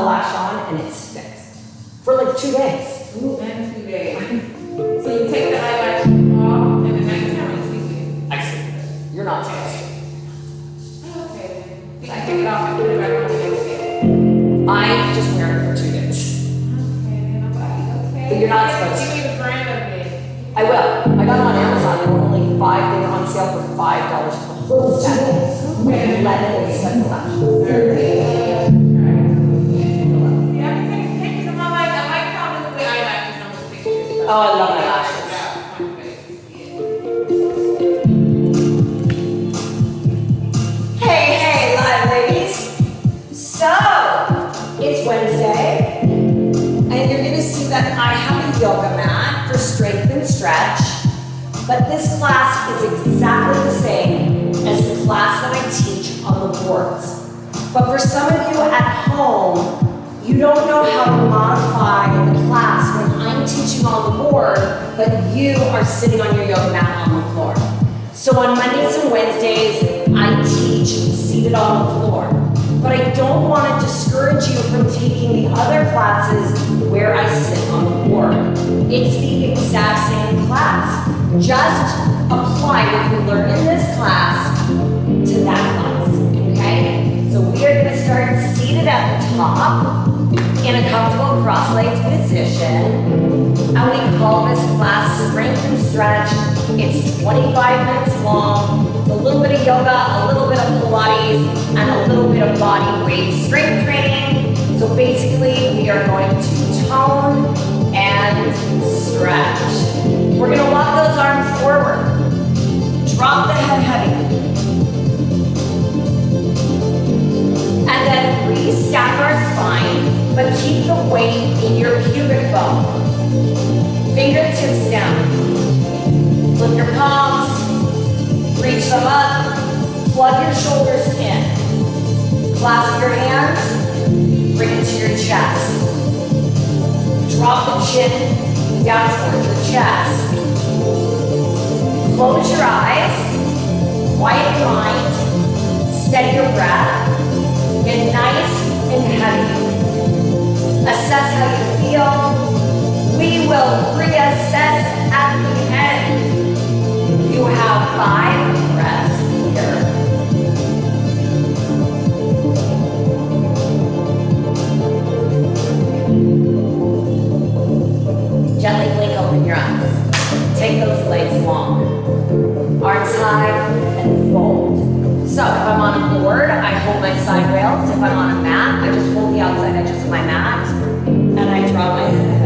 lash on and it's fixed. For like 2 days. Ooh, and 2 days. So you take the eyelash off and the nighttime and sleep with it? I sleep with it. You're not supposed to. Okay. See, I take it off and put it back on the next day. I just wear it for 2 days. Okay, okay. But you're not supposed to. Give me the brand of it. I will. I got them on Amazon. They were only $5. They were on sale for $5 for the whole set. Okay. 11 sets of lashes. Yeah, I can take pictures of my life. I like how this way eyelashes on the pictures. Oh, I love my lashes. Hey, live ladies. So, it's Wednesday, and you're gonna see that I have a yoga mat for strength and stretch, but this class is exactly the same as the class that I teach on the boards. But for some of you at home, you don't know how to modify the class when I'm teaching on the board, but you are sitting on your yoga mat on the floor. So on Mondays and Wednesdays, I teach seated on the floor. But I don't want to discourage you from taking the other classes where I sit on the board. It's the exact same class. Just apply what you learn in this class to that class, okay? So we are going to start seated at the top in a comfortable cross-legged position. And we call this class Strength and Stretch. It's 25 minutes long. It's a little bit of yoga, a little bit of Pilates, and a little bit of body weight strength training. So basically, we are going to tone and stretch. We're going to walk those arms forward. Drop the head heavy. And then re-stack our spine, but keep the weight in your pubic bone. Fingertips down. Flip your palms, reach them up, plug your shoulders in. Clasp your hands, bring it to your chest. Drop the chin down towards your chest. Close your eyes, quiet your mind, steady your breath, get nice and heavy. Assess how you feel. We will reassess at the end. You have 5 breaths here. Gently blink open your eyes. Take those legs long. Arms high and fold. So if I'm on a board, I hold my side rails. If I'm on a mat, I just hold the outside edges of my mat and I draw my head.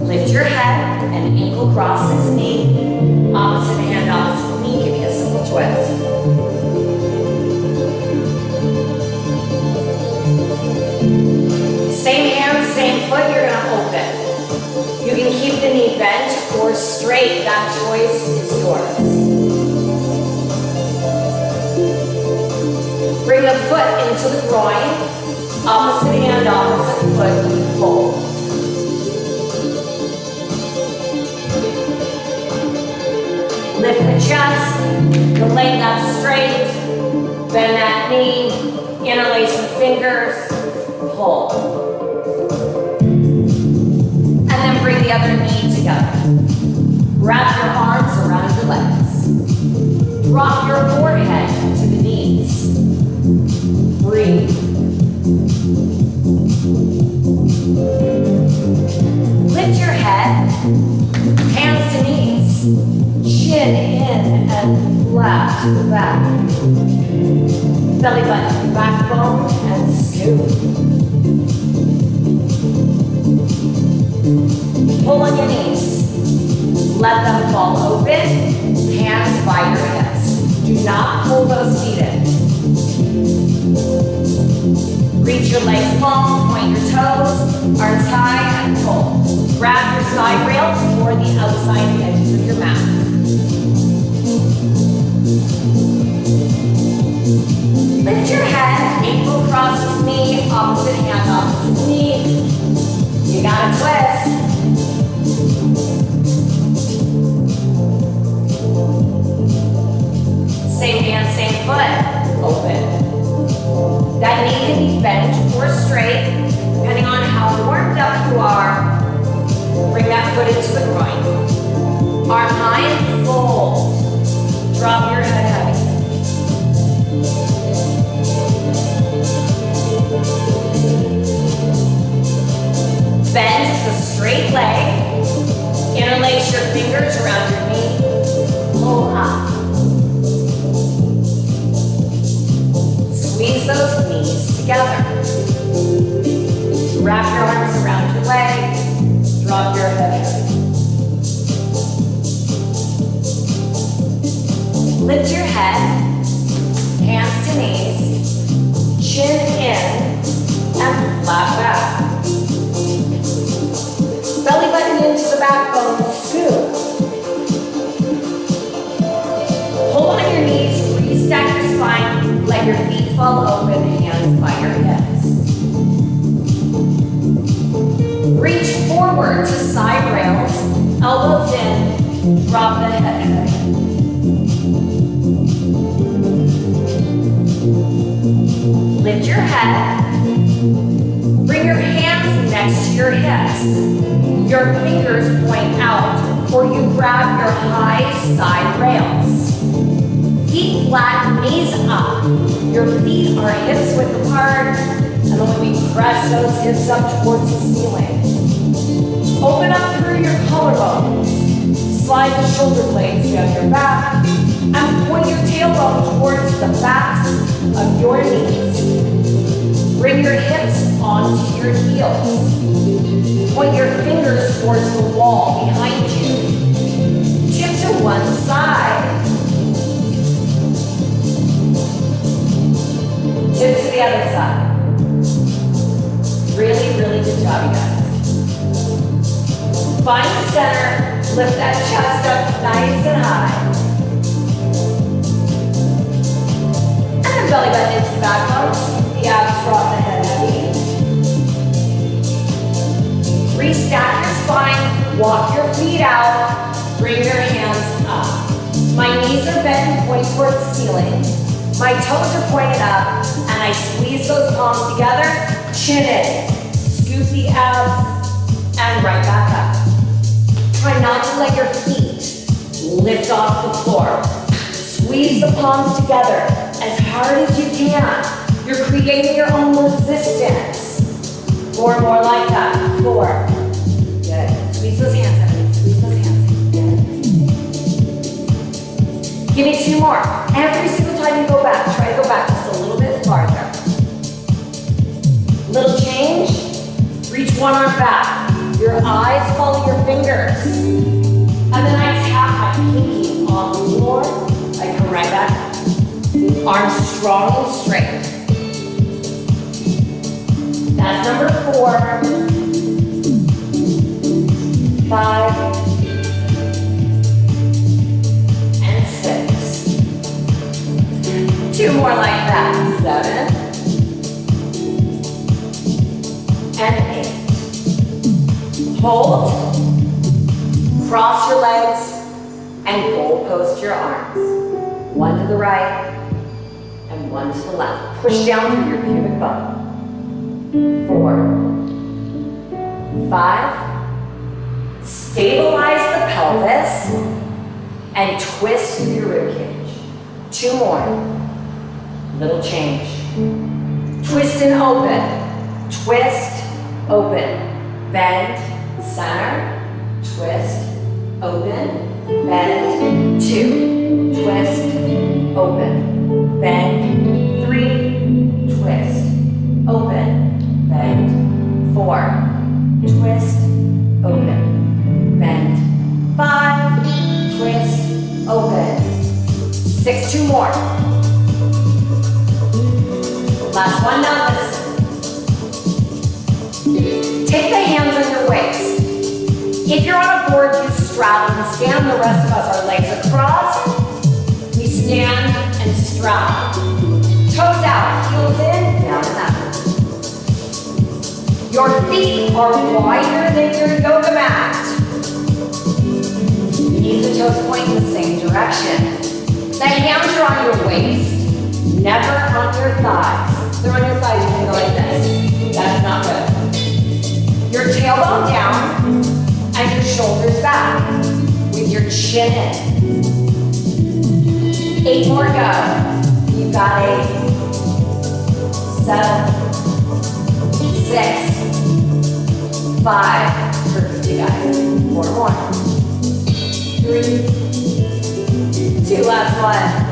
Lift your head and ankle crosses knee. Opposite hand, opposite knee. Give me a simple twist. Same hand, same foot, you're gonna open. You can keep the knee bent or straight, that choice is yours. Bring the foot into the groin, opposite hand, opposite foot, we fold. Lift the chest, the leg that's straight, bend that knee, interlace the fingers, pull. And then bring the other knee together. Wrap your arms around your legs. Drop your forehead to the knees. Breathe. Lift your head, hands to knees, chin in and flat to the back. Belly button, backbone, and scoop. Pull on your knees. Let them fall open. Hands by your hips. Do not pull those feet in. Reach your legs long, point your toes, arms high and fold. Grab your side rails toward the outside edges of your mat. Lift your head, ankle crosses knee, opposite hand, opposite knee. You got a twist. Same hand, same foot. open. That knee can be bent or straight, depending on how warmed up you are. Bring that foot into the groin. Arm high and full. Drop your head heavy. Bend the straight leg. Interlace your fingers around your knee. Pull up. Squeeze those knees together. Wrap your arms around your leg. Drop your head heavy. Lift your head, hands to knees, chin in, and flat back. Belly button into the backbone, scoop. Hold on your knees, restack your spine, let your feet fall open, hands by your hips. Reach forward to side rails, elbows in, drop the head heavy. Lift your head. Bring your hands next to your hips. Your fingers point out, or you grab your high side rails. Feet flat, knees up. Your feet are hips width apart, and then we press those hips up towards the ceiling. Open up through your collarbones. Slide the shoulder blades down your back, and point your tailbone towards the backs of your knees. Bring your hips onto your heels. Point your fingers towards the wall behind you. Tip to one side. Tip to the other side. Really, really good job, you guys. Find the center. Lift that chest up nice and high. Belly button into the backbone. The abs drop the head heavy. Restack your spine. Walk your feet out. Bring your hands up. My knees are bent and point towards the ceiling. My toes are pointed up, and I squeeze those palms together. Chin in. Scoop the abs, and right back up. Try not to let your feet lift off the floor. Squeeze the palms together as hard as you can. You're creating your own resistance. 4 more like that. 4. Good. Squeeze those hands out. Squeeze those hands. Good. Give me 2 more. Every single time you go back, try to go back just a little bit farther. Little change. Reach one arm back. Your eyes follow your fingers. And then I tap my pinky on the floor. I come right back up. Arms strong and straight. That's number 4. 5. And 6. 2 more like that. 7. And 8. Hold. Cross your legs and goal post your arms. 1 to the right and 1 to the left. Push down through your pubic bone. 4. 5. Stabilize the pelvis and twist through your rib cage. 2 more. Little change. Twist and open. Twist, open. Bend, center. Twist, open. Bend. 2. Twist, open. Bend. 3. Twist, open. Bend. 4. Twist, open. Bend. 5. Twist, open. 6. 2 more. Last one, now listen. Take the hands on your waist. If you're on a board, you straddle and stand. The rest of us, our legs across. We stand and straddle. Toes out, heels in, down and up. Your feet are wider than your yoga mat. Knees and toes point in the same direction. The hands are on your waist. Never on your thighs. If they're on your thighs, you can go like this. That's not good. Your tailbone down and your shoulders back with your chin in. 8 more go. You've got 8, 7, 6, 5. Perfect, you guys. 4 more. 3, 2, last one.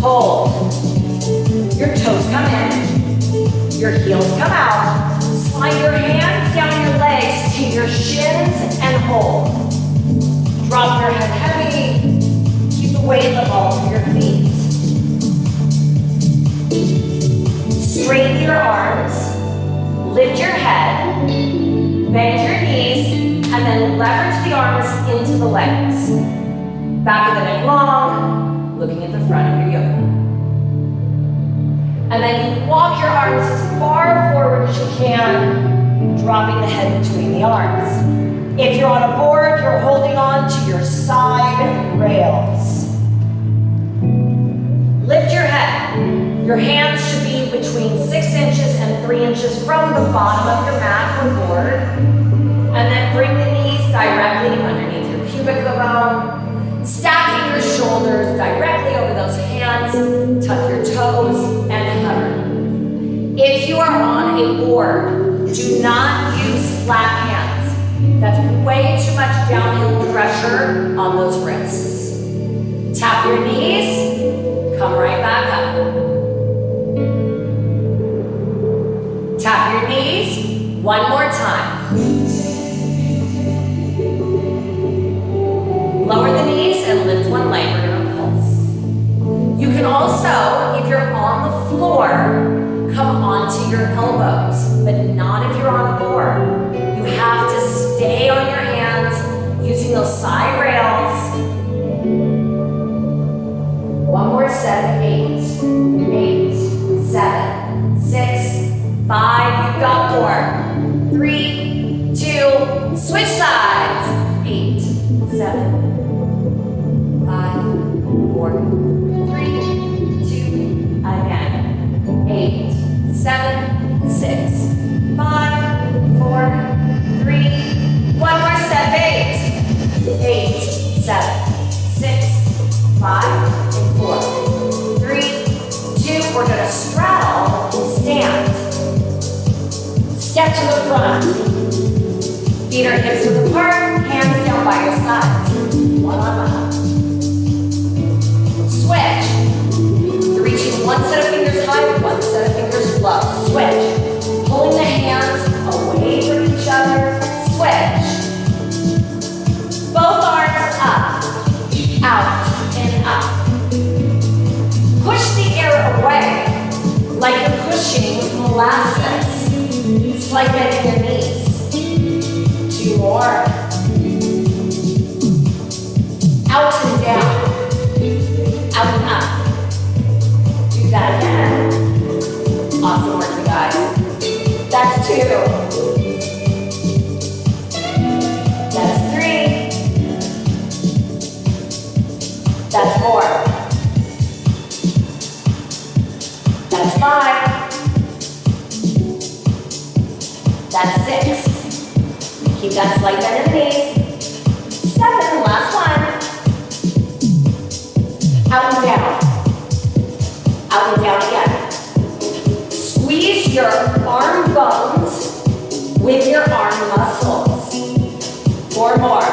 Hold. Your toes come in. Your heels come out. Slide your hands down your legs to your shins and hold. Drop your head heavy. Keep the weight level to your feet. Straighten your arms. Lift your head. Bend your knees. And then leverage the arms into the legs. Back of the neck long. Looking at the front of your yoga. And then you walk your arms as far forward as you can, dropping the head between the arms. If you're on a board, you're holding on to your side rails. Lift your head. Your hands should be between 6 inches and 3 inches from the bottom of your mat or board. And then bring the knees directly underneath your pubic bone. Stacking your shoulders directly over those hands, tuck your toes, and hover. If you are on a board, do not use flat hands. That's way too much downhill pressure on those wrists. Tap your knees, come right back up. Tap your knees, one more time. Lower the knees and lift one leg. We're going to pulse. You can also, if you're on the floor, come onto your elbows, but not if you're on a board. You have to stay on your hands using those side rails. One more set. 8, 7, 6, 5. You've got 4, 3, 2. Switch sides. 8, 7. 5, 4, 3, 2, again. 8, 7, 6, 5, 4, 3. One more set, 8. 8, 7, 6, 5, 4, 3, 2. We're gonna straddle, stand. Step to the front. Feet are hips width apart, hands down by your sides. One on one. Switch. You're reaching one set of fingers high, one set of fingers low. Switch. Pulling the hands away from each other. Switch. Both arms up, out, and up. Push the air away like you're pushing molasses. It's like bending your knees. 2 more. Out and down. Out and up. Do that again. Awesome work, you guys. That's 2. That's 3. That's 4. That's 5. That's 6. Keep that slight bend in the knees. 7, last one. Out and down. Out and down again. Squeeze your arm bones with your arm muscles. 4 more.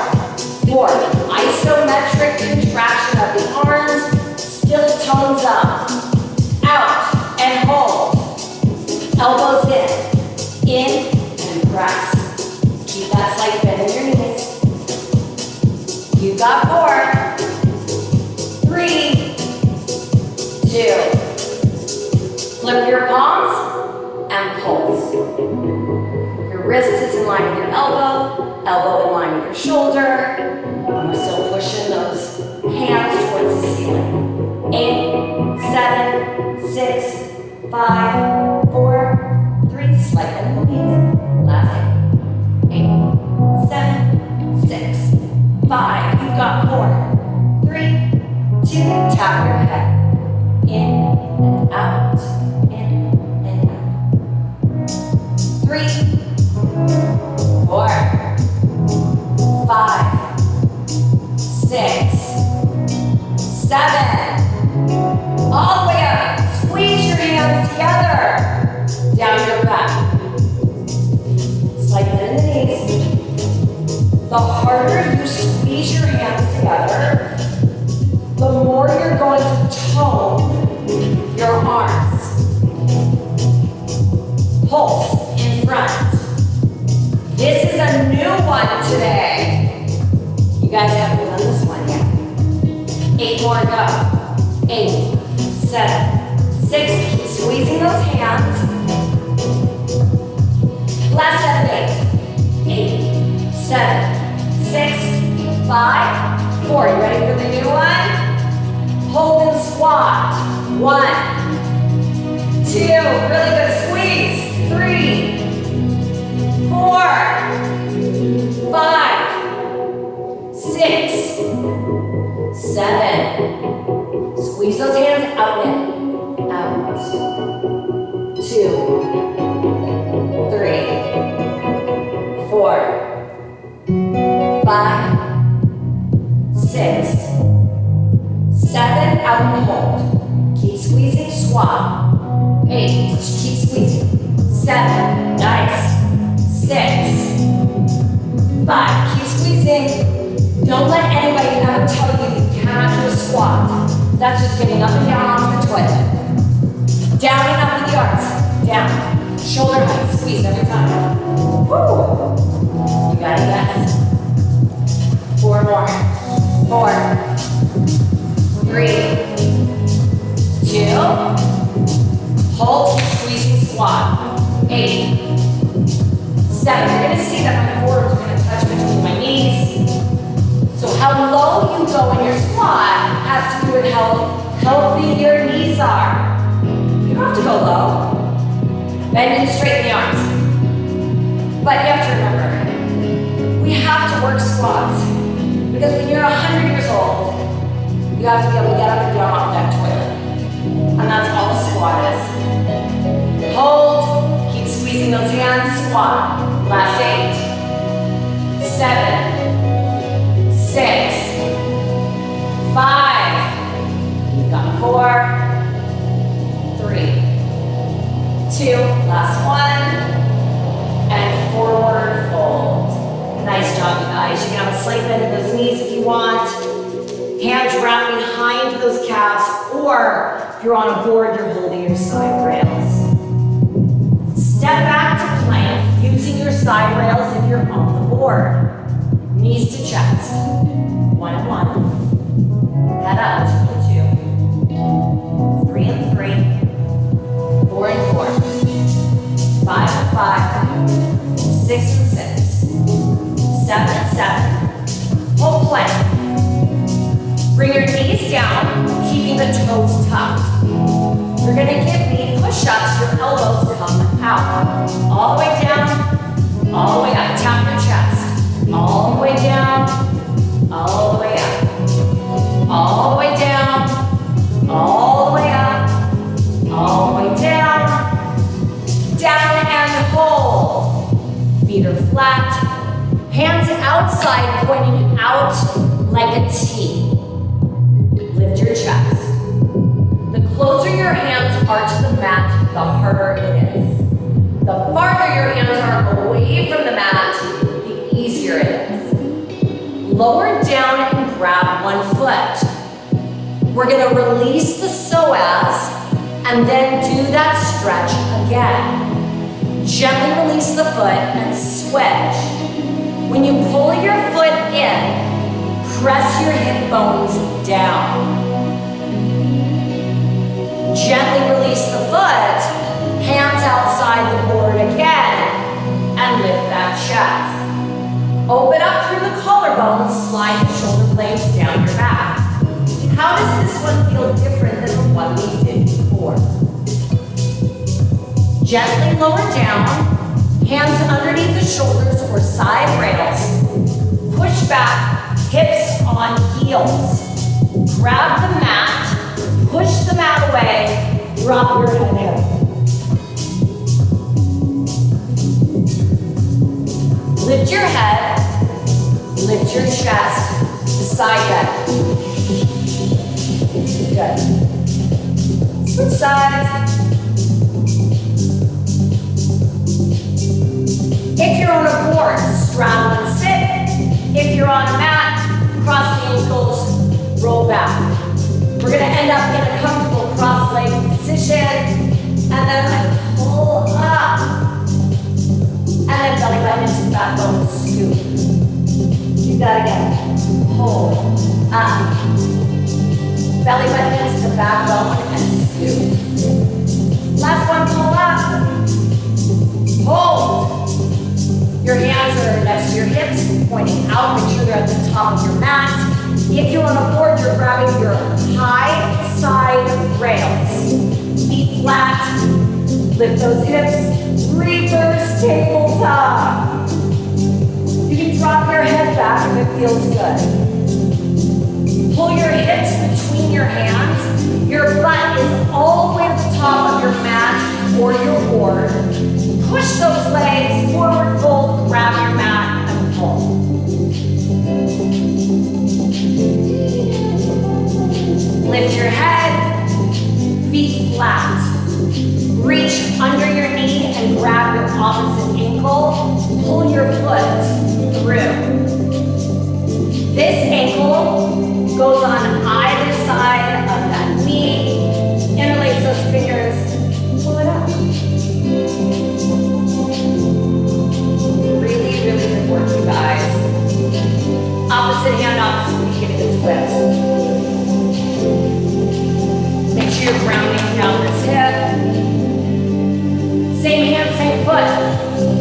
4. Isometric contraction of the arms. Still tones up. Out and hold. Elbows in. In and press. Keep that slight bend in your knees. You got 4, 3, 2. Flip your palms and pulse. Your wrist is in line with your elbow, elbow in line with your shoulder. And we're still pushing those hands towards the ceiling. 8, 7, 6, 5, 4, 3. Slight bend in the knees. Last 8, 7, 6, 5. You've got 4, 3, 2. Tap your head. In out, in, and out. 3, 4, 5, 6, 7. All the way up. Squeeze your hands together. Down your back. Slight bend in the knees. The harder you squeeze your hands together, the more you're going to tone your arms. Pulse in front. This is a new one today. You guys haven't done this one yet. 8 more go. 8, 7, 6. Keep squeezing those hands. Last 7, 8. 8, 7, 6, 5, 4. You ready for the new one? Hold and squat. 1, 2. Really good squeeze. 3, 4, 5, 6, 7. Squeeze those hands out and out. 2, 3, 4, 5, 6, 7. Out and hold. Keep squeezing. Squat. 8. Keep squeezing. 7. Nice. 6, 5. Keep squeezing. Don't let anybody ever tell you you cannot do a squat. That's just getting up and down off the toilet. Down and up with the arms. Down. Shoulder height. Squeeze every time. Woo! You got it, guys. 4 more. 4, 3, 2. Hold. Keep squeezing. Squat. 8, 7. You're going to see that my forearms are going to touch between my knees. So how low you go in your squat has to do with how healthy your knees are. You don't have to go low. Bend and straighten the arms. But you have to remember, we have to work squats. Because when you're 100 years old, you have to be able to get up and down off that toilet. And that's all a squat is. Hold, keep squeezing those hands, squat. Last 8, 7, 6, 5. You've got 4, 3, 2. Last one. And forward fold. Nice job, you guys. You can have a slight bend in those knees if you want. Hands wrapped behind those calves, or if you're on a board, you're holding your side rails. Step back to plank, using your side rails if you're on the board. Knees to chest. 1 and 1. Head up. 2 and 2. 3 and 3. 4 and 4. 5 and 5. 6 and 6. 7 and 7. Hold plank. Bring your knees down, keeping the toes tucked. You're going to give me push-ups. Your elbows come out. All the way down, all the way up. Tap your chest. All the way down, all the way up. All the way down, all the way up. All the way down. Down and hold. Feet are flat. Hands outside, pointing out like a T. Lift your chest. The closer your hands are to the mat, the harder it is. The farther your hands are away from the mat, the easier it is. Lower down and grab one foot. We're going to release the psoas and then do that stretch again. Gently release the foot and switch. When you pull your foot in, press your hip bones down. Gently release the foot, hands outside the board again, and lift that chest. Open up through the collarbones, slide the shoulder blades down your back. How does this one feel different than the one we did before? Gently lower down, hands underneath the shoulders or side rails. Push back, hips on heels. Grab the mat, push the mat away, Drop your head in. Lift your head, lift your chest, side bend. Good. Switch sides. If you're on a board, straddle and sit. If you're on a mat, cross the ankles, roll back. We're gonna end up in a comfortable cross-leg position, and then pull up. And then belly button into the backbone, scoop. Do that again. Hold up. Belly button into the backbone and scoop. Last one, pull up. Hold. Your hands are next to your hips, pointing out. Make sure they're at the top of your mat. If you're on a board, you're grabbing your high side rails. Feet flat. Lift those hips. Reverse tabletop. You can drop your head back if it feels good. Pull your hips between your hands. Your butt is all the way at the top of your mat or your board. Push those legs, forward fold, grab your mat and pull. Lift your head, feet flat. Reach under your knee and grab your opposite ankle. Pull your foot through. This ankle goes on either side of that knee. Interlace those fingers. Pull it up. Really, really good work, you guys. Opposite hand, opposite knee, give it a twist. Make sure you're grounding down this hip. Same hand, same foot.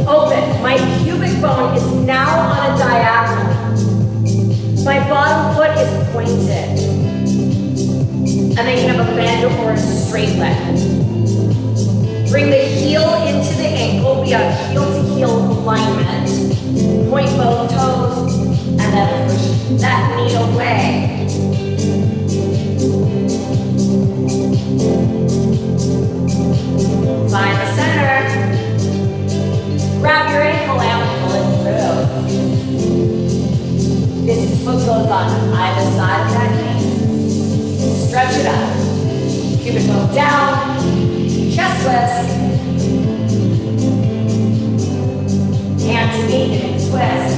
Open. My pubic bone is now on a diagonal. My bottom foot is pointed. And then you can have a bend or a straight leg. Bring the heel into the ankle. We have heel to heel alignment. Point both toes. And then push that knee away. Find the center. Grab your ankle and pull it through. This foot goes on either side of that knee. Stretch it up. Pubic bone down. Chest lifts. Hand to knee, give it a twist.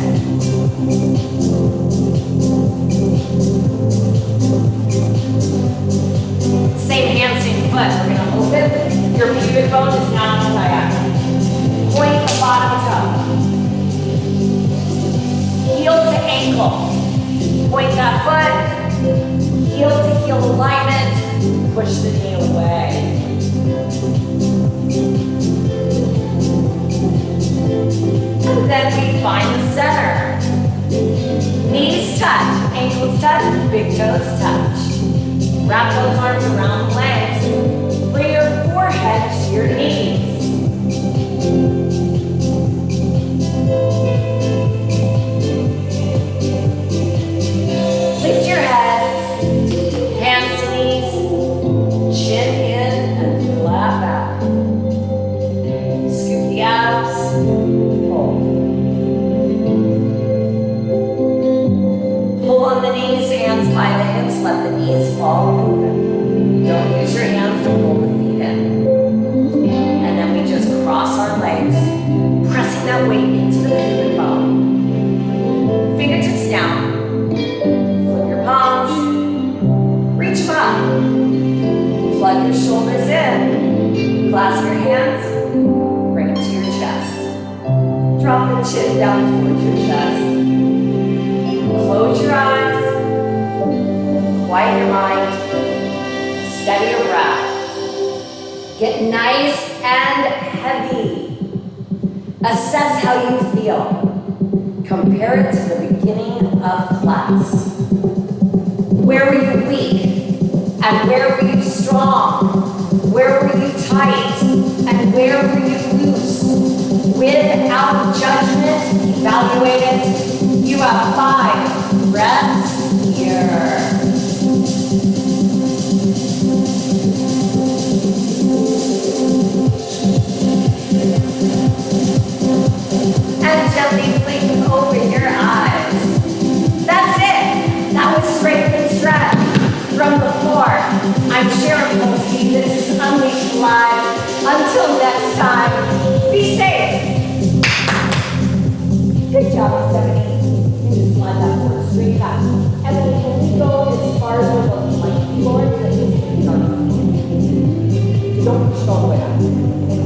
Same hand, same foot. We're going to open. Your pubic bone is now on the diagonal. Point the bottom toe. Heel to ankle. Point that foot. Heel to heel alignment. Push the knee away. And then we find the center. Knees touch, ankles touch, big toes touch. Wrap those arms around the legs. Bring your forehead to your knees. Lift your head, hands to knees, chin in and flat back. Scoop the abs, pull. Pull on the knees, hands by the hips, let the knees fall open. Don't use your hands to pull the feet in. And then we just cross our legs, pressing that weight into the pubic bone. Fingertips down. Flip your palms. Reach them up. Plug your shoulders in. Clasp your hands. Bring them to your chest. Drop the chin down towards your chest. Close your eyes. Quiet your mind. Steady your breath. Get nice and heavy. Assess how you feel. Compare it to the beginning of class. Where were you weak? And where were you strong? Where were you tight? And where were you loose? Without judgment, evaluate it. You have 5 breaths here. I'm Sharon Polsky. This is Unleashed Live. Until next time, be safe. Good job, 70. You just slide that board straight back. And then can we go as far as we're looking, like Florence, and you can start. Don't push all the way up.